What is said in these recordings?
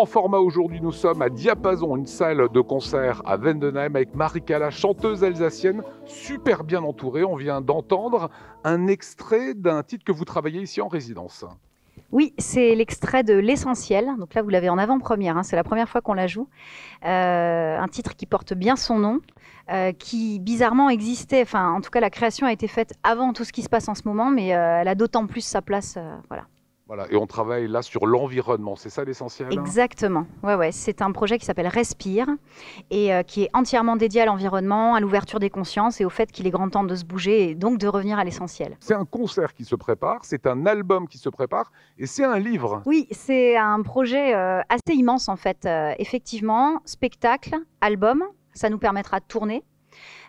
grand format aujourd'hui, nous sommes à Diapason, une salle de concert à Vendenheim avec Marie-Cala, chanteuse alsacienne, super bien entourée. On vient d'entendre un extrait d'un titre que vous travaillez ici en résidence. Oui, c'est l'extrait de L'Essentiel. Donc là, vous l'avez en avant-première, hein, c'est la première fois qu'on la joue. Un titre qui porte bien son nom, qui bizarrement existait, enfin en tout cas la création a été faite avant tout ce qui se passe en ce moment, mais elle a d'autant plus sa place. Voilà. Voilà, et on travaille là sur l'environnement, c'est ça l'essentiel? Exactement, ouais, c'est un projet qui s'appelle Respire et qui est entièrement dédié à l'environnement, à l'ouverture des consciences et au fait qu'il est grand temps de se bouger et donc de revenir à l'essentiel. C'est un concert qui se prépare, c'est un album qui se prépare et c'est un livre. Oui, c'est un projet assez immense en fait. Effectivement, spectacle, album, ça nous permettra de tourner.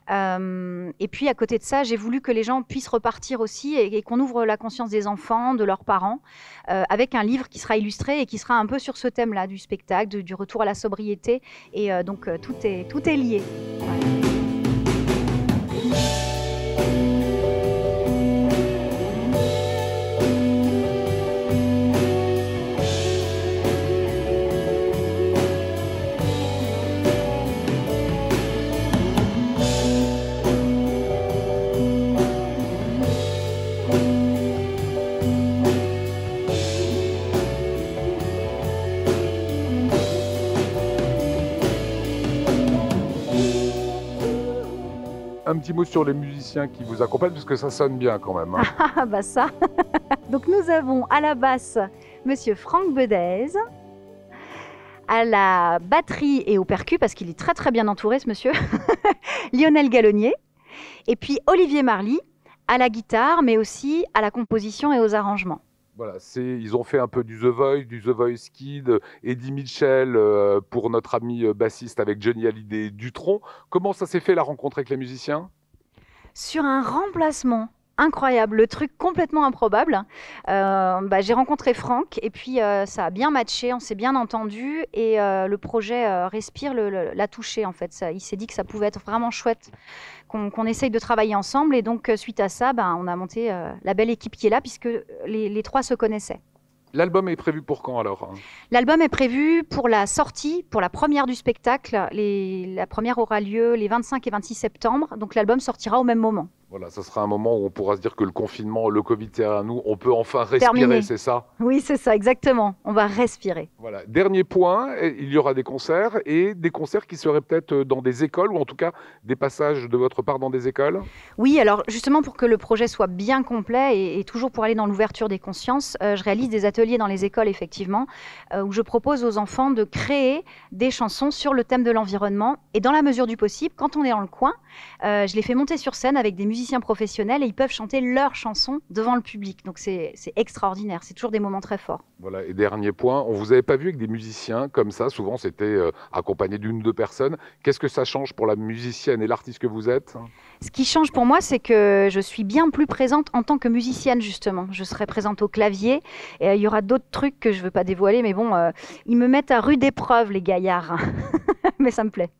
Et puis à côté de ça, j'ai voulu que les gens puissent repartir aussi et qu'on ouvre la conscience des enfants, de leurs parents, avec un livre qui sera illustré et qui sera un peu sur ce thème-là du spectacle, du retour à la sobriété. Et donc tout est lié. Voilà. Un petit mot sur les musiciens qui vous accompagnent, parce que ça sonne bien quand même. Hein. Ah bah ça. Donc nous avons à la basse Monsieur Franck Bedez, à la batterie et au percu, parce qu'il est très très bien entouré ce monsieur, Lionel Gallonnier, et puis Olivier Marly à la guitare, mais aussi à la composition et aux arrangements. Voilà, ils ont fait un peu du The Voice Kid, Eddie Mitchell pour notre ami bassiste avec Johnny Hallyday Dutronc. Comment ça s'est fait la rencontre avec les musiciens? Sur un remplacement incroyable, le truc complètement improbable. J'ai rencontré Franck et puis ça a bien matché, on s'est bien entendu et le projet Respire l'a touché en fait. Il s'est dit que ça pouvait être vraiment chouette qu'on essaye de travailler ensemble et donc suite à ça, on a monté la belle équipe qui est là puisque les trois se connaissaient. L'album est prévu pour quand alors? L'album est prévu pour la sortie, pour la première du spectacle. La première aura lieu les 25 et 26 septembre, donc l'album sortira au même moment. Voilà, ça sera un moment où on pourra se dire que le confinement, le Covid est derrière nous, on peut enfin respirer, c'est ça? Oui, c'est ça, exactement. On va respirer. Voilà. Dernier point, il y aura des concerts et des concerts qui seraient peut-être dans des écoles ou en tout cas des passages de votre part dans des écoles? Oui, alors justement pour que le projet soit bien complet et toujours pour aller dans l'ouverture des consciences, je réalise des ateliers dans les écoles effectivement où je propose aux enfants de créer des chansons sur le thème de l'environnement et dans la mesure du possible, quand on est dans le coin, je les fais monter sur scène avec des musiciens professionnels et ils peuvent chanter leurs chansons devant le public. Donc c'est extraordinaire, c'est toujours des moments très forts. Voilà, et dernier point, on vous avait pas vu avec des musiciens comme ça, souvent c'était accompagné d'une ou deux personnes. Qu'est-ce que ça change pour la musicienne et l'artiste que vous êtes? Ce qui change pour moi, c'est que je suis bien plus présente en tant que musicienne justement. Je serai présente au clavier et il y aura d'autres trucs que je ne veux pas dévoiler, mais bon, ils me mettent à rude épreuve les gaillards, mais ça me plaît.